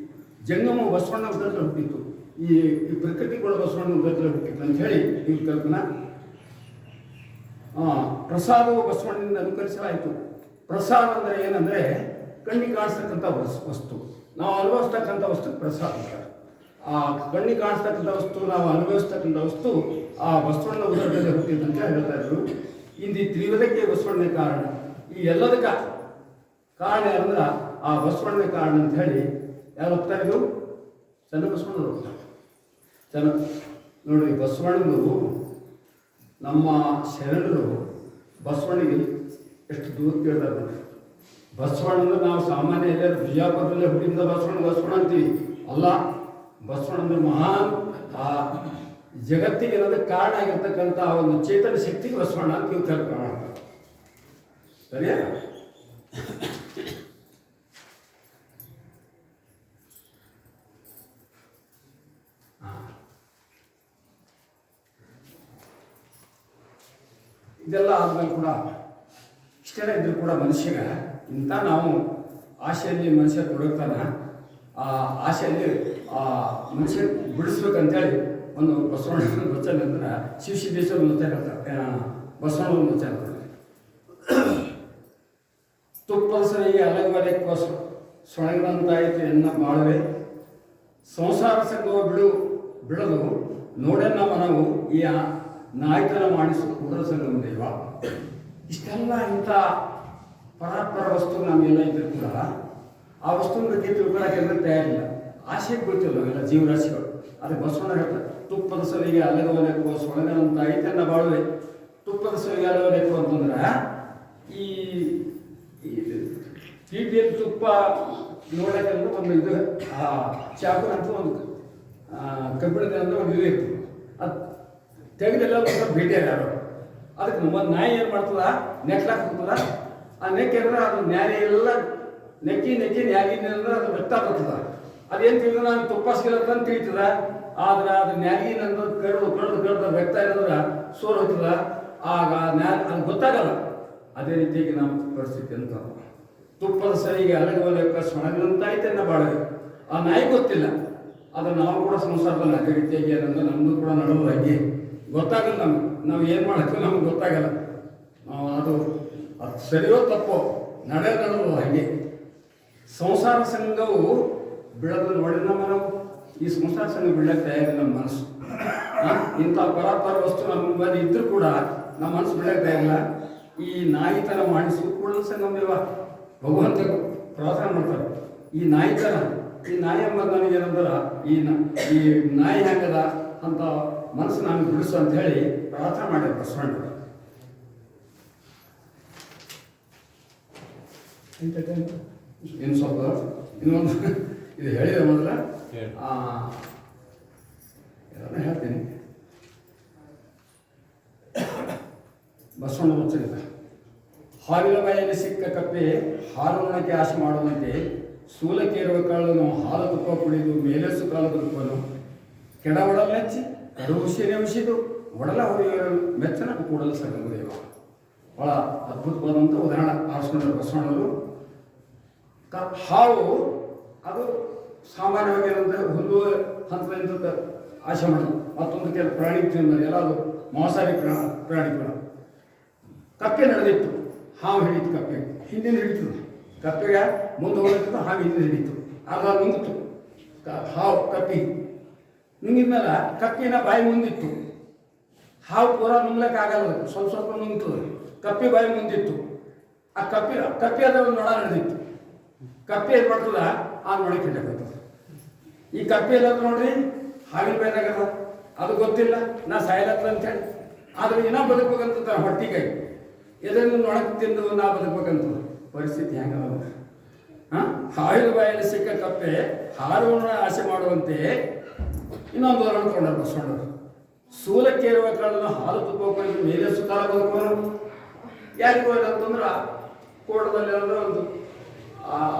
ಜಂಗಮ ಬಸವಣ್ಣ ಉದರದಲ್ಲಿ ಹುಟ್ಟಿತ್ತು, ಈ ಪ್ರಕೃತಿಗಳು ಬಸವಣ್ಣ ಉದರದಲ್ಲಿ ಹುಟ್ಟಿತ್ತು ಅಂತ ಹೇಳಿ ಈ ಕಲ್ಪನಾ. ಪ್ರಸಾದವು ಬಸವಣ್ಣನಿಂದ ಅನುಕರಿಸಲಾಯಿತು. ಪ್ರಸಾದ ಅಂದರೆ ಏನಂದರೆ ಕಣ್ಣಿಗೆ ಕಾಣಿಸ್ತಕ್ಕಂಥ ವಸ್ತು, ನಾವು ಅನುಭವಿಸ್ತಕ್ಕಂಥ ವಸ್ತು ಪ್ರಸಾದ. ಆ ಕಣ್ಣಿಗೆ ಕಾಣಿಸ್ತಕ್ಕಂಥ ವಸ್ತು, ನಾವು ಅನುಭವಿಸ್ತಕ್ಕಂಥ ವಸ್ತು ಆ ಬಸವಣ್ಣ ಉದರದಲ್ಲಿ ಹುಟ್ಟಿದಂತ ಹೇಳ್ತಾ ಇದ್ರು. ಇಂದು ಈ ತ್ರಿವಿಧಕ್ಕೆ ಬಸವಣ್ಣನೇ ಕಾರಣ. ಈ ಎಲ್ಲದಕ್ಕ ಕಾರಣ ಅಂದ್ರೆ ಆ ಬಸವಣ್ಣನೇ ಕಾರಣ ಅಂತ ಹೇಳಿ ಯಾರು ಹೋಗ್ತಾ ಇದ್ರು? ಚನ್ನಬಸವಣ್ಣರು ಹೋಗ್ತಾರೆ. ನೋಡ್ರಿ, ಬಸವಣ್ಣನವರು ನಮ್ಮ ಶರಣರು ಬಸವಣ್ಣಿಗೆ ಎಷ್ಟು ದೂರ ಕೇಳ್ತಾರೆ ನೋಡಿ. ಬಸವಣ್ಣ ಅಂದ್ರೆ ನಾವು ಸಾಮಾನ್ಯ ಎಲ್ಲರೂ ಬಿಜಾಪುರದಲ್ಲೇ ಹುಟ್ಟಿಂದ ಬಸವಣ್ಣ ಅಂತೀವಿ. ಅಲ್ಲ, ಬಸವಣ್ಣ ಅಂದ್ರೆ ಮಹಾನ್, ಆ ಜಗತ್ತಿಗೆ ಅನ್ನೋದಕ್ಕೆ ಕಾರಣ ಆಗಿರ್ತಕ್ಕಂಥ ಒಂದು ಚೇತನ ಶಕ್ತಿಗೆ ಬಸವಣ್ಣ ಅಂತ ನೀವು ಕಲ್ಪನೆ ಮಾಡ್ತಾರೆ. ಸರಿಯಾ? ಇದೆಲ್ಲ ಆದ್ಮೇಲೆ ಕೂಡ ಇಷ್ಟೆಲ್ಲ ಇದ್ರೂ ಕೂಡ ಮನುಷ್ಯಗ ಇಂಥ ನಾವು ಆಸೆಯಲ್ಲಿ ಮನುಷ್ಯ ತೊಡಗ್ತಾನೆ. ಆ ಆಸೆಯಲ್ಲಿ ಆ ಮನುಷ್ಯ ಬಿಡಿಸ್ಬೇಕಂತೇಳಿ ಒಂದು ಬಸವಣ್ಣ ವಚನ ಅಂದ್ರೆ ಶಿವಸಿದ್ದೇಶ್ವರ ವಚನ ಹೇಳ್ತಾರೆ, ಬಸವಣ್ಣ ವಚನ ಹೇಳ್ತಾರೆ. ತುಪ್ಪದ ಸರಿಗೆ ಅಲಗವಲೆಕ್ಕ ಸೊಣಗಿದಂತಾಯಿತು ಎನ್ನ ಬಾಳುವೆ, ಸಂಸಾರ ಸಂಗವ ಬಿಡದು ನೋಡೆನ್ನ ಮನವು ಈ ನಾಯಕನ ಮಾಡಿಸು ಕುದುರ ಸಂಗಮ ದೇವ. ಇಷ್ಟೆಲ್ಲ ಇಂಥ ಪರಾತ್ಪರ ವಸ್ತು ನಮಗೆಲ್ಲ ಇದ್ರೂ ಕೂಡ ಆ ವಸ್ತುವಿನ ಬಗ್ಗೆ ತಿಳ್ಕೊಳ್ಳೋಕೆ ಅಂದ್ರೆ ತಯಾರಿಲ್ಲ. ಆಸೆಗೆ ಬೀಳ್ತಿಲ್ಲ ನಾವೆಲ್ಲ ಜೀವರಾಶಿಗಳು. ಅದಕ್ಕೆ ಬಸವಣ್ಣ ಹೇಳ್ತಾರೆ, ತುಪ್ಪದ ಸರಿಗೆ ಅಲಗವಲೆಕ್ಕೋ ಸೊಣಗನಂತ ಐತನ್ನ ಬಾಳುವೆ. ತುಪ್ಪದ ಸರಿಗೆ ಅಲಗವಲೆಕ್ಕೋ ಅಂತಂದ್ರೆ ಈ ಟಿಟಿಯಲ್ಲಿ ತುಪ್ಪ ನೋಡೋಕೆ ಒಂದು ಇದು ಚಾಕು ಅಂತ ಒಂದು ಕಬ್ಬಿಣದ ಅಂತ ಒಂದು ಇದು ಇತ್ತು. ಅದು ತೆಗೆದೆಲ್ಲ ಭೇಟಿಯಾರ ಯಾರು. ಅದಕ್ಕೆ ಒಂದು ನಾಯಿ ಏನು ಮಾಡ್ತದ, ನೆಕ್ಲಾಕ್ ಹೋಗ್ತದ. ಆ ನೆಕ್ಕಿದ್ರೆ ಅದು ನ್ಯಾಯ ಎಲ್ಲ ನೆಕ್ಕಿ ನ್ಯಾಗಿನ ಅದು ವ್ಯಕ್ತ ಆಗ್ತದ. ಅದೇನು ತಿಳಿದ ನಾನು ತುಪ್ಪ ಸಿಗಲ್ಲ ಅಂತ ತಿಳಿತದ. ಆದ್ರೆ ಅದು ನ್ಯಾಗಿನಂದು ಕಡ್ದು ವ್ಯಕ್ತ ಇರೋದ್ರ ಸೋರ್ ಹೋಗ್ತದ. ಆಗ ಅದು ಗೊತ್ತಾಗಲ್ಲ. ಅದೇ ರೀತಿಯಾಗಿ ನಮ್ಮ ಪರಿಸ್ಥಿತಿ ಅಂತ. ತುಪ್ಪದ ಸರಿಗೆ ಅಲಗವಲೆಕ್ಕ ಸೊಣಗಿನಂತಾಯ್ತು ಎನ್ನ ಬಾಳುವೆ. ಆ ನಾಯಿ ಗೊತ್ತಿಲ್ಲ, ಅದು ನಾವು ಕೂಡ ಸಂಸಾರದಲ್ಲಿ ಅದೇ ರೀತಿಯಾಗಿ ಅದನ್ನು ನಮ್ಮದು ಕೂಡ ನಡೆಯೋದು ಹಾಗೆ ಗೊತ್ತಾಗಲ್ಲ. ನಾವು ಏನು ಮಾಡಕ್ಕೆ ನಮ್ಗೆ ಗೊತ್ತಾಗಲ್ಲ. ನಾವು ಅದು ಸರಿಯೋ ತಪ್ಪೋ ನಡೆಯೋದು ಹಾಗೆ. ಸಂಸಾರ ಸಂಘವು ಬೀಳೋದು ನೋಡಿ ನಮ್ಮ ನಾವು ಈ ಸಂಸಾರ ಸಂಘ ಬೀಳಕ್ಕೆ ತಯಾರಿಲ್ಲ ನಮ್ಮ ಮನಸ್ಸು. ಇಂಥ ಪರಾತ್ಪರ ವಸ್ತು ನಮ್ಮ ಮೇಲೆ ಇದ್ರೂ ಕೂಡ ನಮ್ಮ ಮನಸ್ಸು ಬೀಳಕ್ಕೆ ತಯಾರಿಲ್ಲ. ಈ ನಾಯಿತನ ಮಾಡಿಸು ಕೂಡಲ ಸಂಗಮದೇವ ಭಗವಂತ ಪ್ರಾರ್ಥನೆ ಮಾಡ್ತಾರೆ. ಈ ನಾಯಿತನ, ಈ ನಾಯಿ ಎಂಬ ನನಗೇನಂದ್ರೆ ಈ ನಾಯಿ ಹೆಂಗದ ಅಂತ ಮನಸ್ಸು ನಾನು ಬಿಡಿಸು ಅಂತ ಹೇಳಿ ಪ್ರಾರ್ಥನೆ ಮಾಡ್ಯಾರ ಬಸವಣ್ಣ. ಇನ್ನು ಸ್ವಲ್ಪ ಇನ್ನೊಂದು ಇದು ಹೇಳಿದ ಮೊದಲ ಎಲ್ಲ ಹೇಳ್ತೀನಿ. ಬಸವಣ್ಣ ವಚನ, ಹಾವಿನ ಬಾಯಲ್ಲಿ ಸಿಕ್ಕ ಕಪ್ಪೆ ಹಾಲುಣಕ್ಕೆ ಆಸೆ ಮಾಡುವಂತೆ ಸೂಲಕ್ಕೇರುವ ಕಾಳನು ಹಾಲು ತುಪ್ಪ ಕುಡಿದು ಮೇಲೆಸು ಕಾಲ ತುಪ್ಪನು ಕೆಡವಡಲು ನೆಚ್ಚಿ ಕಡುಹುಸಿನೇ ಉಸಿದು ಒಡಲ ಹೊಡೆಯುವ ಮೆಚ್ಚನ ಕೂಡಲ ಸಂಗಮದೇವ. ಭಾಳ ಅದ್ಭುತವಾದಂಥ ಉದಾಹರಣೆ ಆರಿಸ್ಕೊಂಡ್ರು ಬಸವಣ್ಣವರು. ಹಾವು ಅದು ಸಾಮಾನ್ಯವಾಗಿ ಏನಂದರೆ ಹುಲ್ಲು ಹಂತದಿಂದ ಆಸೆ ಮಾಡೋದು. ಮತ್ತೊಂದು ಕೆಲ ಪ್ರಾಣಿ ತಿನ್ನೋದು ಎಲ್ಲದು ಮಾಂಸಾಹಾರಿ ಪ್ರಾಣಿಗಳು. ಕಪ್ಪೆ ನಡೆದಿತ್ತು, ಹಾವು ಹಿಡಿತು. ಕಪ್ಪೆ ಹಿಂದಿನ ಹಿಡಿತು, ಕಪ್ಪೆಗೆ ಮುಂದೆ ಹೋಗಿತ್ತು, ಹಾವು ಹಿಂದೆ ಹಿಡಿತು. ಆಗ ನುಂಗಿತು ಹಾವು ಕಪ್ಪಿ. ನುಂಗಿದ್ಮೇಲೆ ಕಪ್ಪಿನ ಬಾಯಿ ಮುಂದಿತ್ತು. ಹಾವು ಪೂರ ನುಂಗ್ಲಕ್ಕೆ ಆಗಲ್ಲ, ಸ್ವಲ್ಪ ನುಂಗ್ತದೆ. ಕಪ್ಪಿ ಬಾಯಿ ಮುಂದಿತ್ತು. ಆ ಕಪ್ಪಿ ಅದರ ಒಂದು ನೊಣ ನಡೆದಿತ್ತು. ಕಪ್ಪಿ ಏನು ಮಾಡ್ತದ, ಆ ನೊಣಕ್ಕೆ ಹಿಡಿಯಬೇಕು. ಈ ಕಪ್ಪಿ ಎಲ್ಲ ನೋಡ್ರಿ ಹಾವಿನ ಬೇನಾಗಲ್ಲ ಅದು ಗೊತ್ತಿಲ್ಲ ನಾ ಸಾಯಲತ್ತ ಅಂತ ಹೇಳಿ ಆದ್ರೆ ಇನ್ನೂ ಬದುಕಬೇಕಂತ ಹೊಟ್ಟಿಗೆ ಎದನ್ನು ನೊಣಕ್ಕೆ ತಿಂದು ನಾ ಬದುಕಬೇಕಂತ ಪರಿಸ್ಥಿತಿ ಹೆಂಗದ ಹಾವಿನ ಬಾಯಲ್ಲಿ ಸಿಕ್ಕ ಕಪ್ಪೆ ಹಾರುವನ್ನು ಆಸೆ ಮಾಡುವಂತೆ ಇನ್ನೊಂದು ಉದಾಹರಣೆ ತಗೊಂಡರು ಬಸವಣ್ಣರು. ಸೂಲಕ್ಕೇರುವ ಕಾಲನ್ನು ಹಾಲು ತುಪ್ಪಕೊಂಡು ಮೇಲೆ ಸುತ್ತಾಲ ಬದುಕೋನು ಯಾರಿಗೂ ಅಂತಂದ್ರೆ ಕೋಟದಲ್ಲಿ ಅಂದ್ರೆ ಒಂದು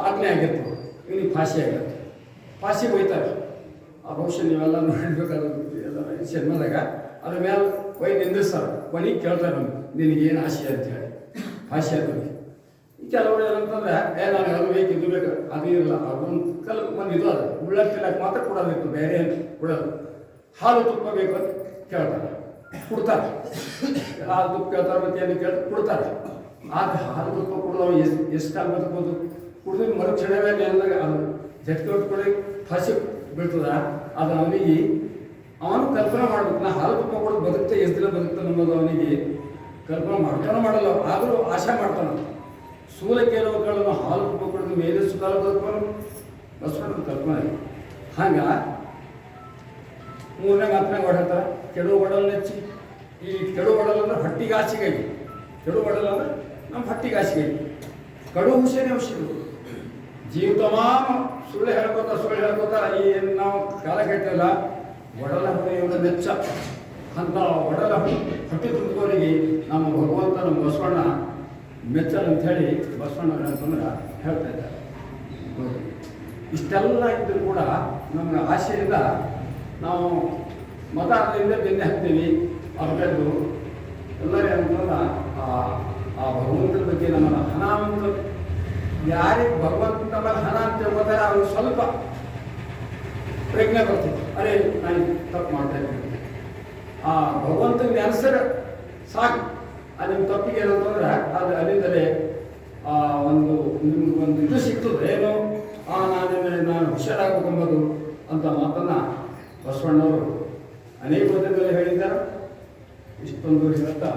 ಆಜ್ಞೆ ಆಗಿತ್ತು, ಇವನಿಗೆ ಫಾಶಿ ಆಗಿತ್ತು. ಫಾಸಿಗೆ ಹೋಯ್ತಾರೆ. ಆ ಬಹುಶಃ ನೀವೆಲ್ಲ ನೋಡಬೇಕಾದ್ರೆ ಎಲ್ಲ ಸಿನಿಮಾದಾಗ ಅದ್ರ ಮೇಲೆ ಒಯ್ದು ನಿಂದಿಸ್ತಾರೆ. ಕೊನೆಗೆ ಕೇಳ್ತಾರೆ ನಿನಗೇನು ಆಸೆ ಅಂತೇಳಿ ಫಾಶಿ ಆದವ್ರಿಗೆ. ಕೆಲವರು ಏನಂತಂದ್ರೆ ನಾನು ಅದು ಬೇಕು ಇದು ಬೇಕು ಅದು ಇರಲ್ಲ ಅದೊಂದು ಒಂದು ಇದು ಅದು ಉಳ್ಳತ್ತಿಲ್ಲಕ್ಕೆ ಮಾತ್ರ ಕೊಡೋದಿತ್ತು, ಬೇರೆ ಏನು ಕೊಡೋದು. ಹಾಲು ತುಪ್ಪ ಬೇಕು ಅಂತ ಕೇಳ್ತಾರೆ, ಕೊಡ್ತಾರೆ. ಹಾಲು ತುಪ್ಪ ಕೇಳ್ತಾರೆ ಮತ್ತೆ ಏನು ಕೇಳ್ತಾರೆ, ಕೊಡ್ತಾರೆ. ಆದರೆ ಹಾಲು ತುಪ್ಪ ಕೊಡೋದು ಎಷ್ಟು ಕಾಲ ಬದುಕೋದು ಕುಡಿದು ಮರುಕ್ಷಣವೇ ನೆಲದಾಗ ಅದು ಜಟ್ಟಿ ಹೊಟ್ಕೊಳ್ಳಿ ಫಾಸಿ ಬೀಳ್ತದ. ಅದು ಅವನಿಗೆ ಅವನು ಕಲ್ಪನೆ ಮಾಡ್ಬೇಕು, ನಾ ಹಾಲು ತುಪ್ಪ ಕೊಡೋದು ಬದುಕ್ತೆ ಎಷ್ಟು ದಿನ ಬದುಕ್ತಾನೆ ಅನ್ನೋದು ಅವನಿಗೆ ಕಲ್ಪನೆ ಮಾಡ್ತಾನೆ ಮಾಡಲ್ಲ, ಆದರೂ ಆಶೆ ಮಾಡ್ತಾನೆ. ಸೂಲ ಕೇಳುವಗಳನ್ನು ಹಾಲು ತುಪ್ಪ ಕೊಡೋದು ಮೇಲೆ ಸುತ್ತಾಲ ಬದುಕೋನು ಬಸ್ಕೊಂಡು ಕಲ್ಪನೆ. ಹಂಗೆ ಮೂರನೇ ಮಾತನಾಗ ಹೊಡ್ತಾರೆ ಕೆಡು ಒಡಲ್ ನೆಚ್ಚಿ. ಈ ಕೆಡು ಒಡಲ್ ಅಂದ್ರೆ ಹೊಟ್ಟಿಗೆ ಆಸೆಗೆ, ಕೆಡು ಒಡಲ್ ಅಂದ್ರೆ ನಮ್ಮ ಹೊಟ್ಟಿಗೆ ಆಸೆಗೆ. ಕಡು ಹುಷೇನೆ ಔಷಧಿ ಜೀವಿತಮಾಮ ಸುಳ್ಳು ಹೇಳ್ಕೋತ ಈ ನಾವು ಕಾಲ ಕೆಟ್ಟಲ್ಲ ಒಡಲ ಹೊಡೆಯುವ ನೆಚ್ಚ ಅಂತ ಒಡಲ ಹೊಟ್ಟೆ ತುಂಬಿದವರಿಗೆ ನಮ್ಮ ಭಗವಂತ ನಮ್ಮ ಬಸವಣ್ಣ ಮೆಚ್ಚಲ್ ಅಂಥೇಳಿ ಬಸವಣ್ಣ ಅಂತಂದ್ರೆ ಹೇಳ್ತಾ ಇದ್ದಾರೆ. ಇಷ್ಟೆಲ್ಲ ಇದ್ದರೂ ಕೂಡ ನಮಗೆ ಆಸೆಯಿಂದ ನಾವು ಮತ ಅದರಿಂದ ಬೆನ್ನೆ ಹಾಕ್ತೀವಿ. ಅದಕ್ಕೂ ಎಲ್ಲರೂ ಅಂತಂದ್ರೆ ಆ ಭಗವಂತನ ಬಗ್ಗೆ ನಮ್ಮ ಹಣ ಅಂತ ಯಾರಿಗೆ ಭಗವಂತ ಮೇಲೆ ಹಣ ಅಂತ ಹೇಳ್ಬೋದಾರೆ ಅವ್ರಿಗೆ ಸ್ವಲ್ಪ ಪ್ರಜ್ಞೆ ಬರ್ತದೆ, ಅರೆ ನಾನು ತಪ್ಪು ಮಾಡ್ತಾ ಇದ್ದೀನಿ. ಆ ಭಗವಂತನಿಗೆ ಅನ್ಸರ ಸಾಕು. ಅದು ನಿಮ್ಮ ತಪ್ಪಿಗೆ ಏನಂತಂದ್ರೆ ಅದು ಅಲ್ಲಿಂದಲೇ ನಿಮ್ಗೆ ಒಂದು ಇದು ಸಿಗ್ತದೆ, ಏನು ನಾನು ಹುಷಾರಾಗಬೇಕೆಂಬುದು ಅಂತ ಮಾತನ್ನು ಬಸವಣ್ಣವರು ಅನೇಕ ಪದ್ಯದಲ್ಲಿ ಹೇಳಿದ್ದಾರೆ. ಇಷ್ಟೊಂದು ಹೇಳ್ತಾ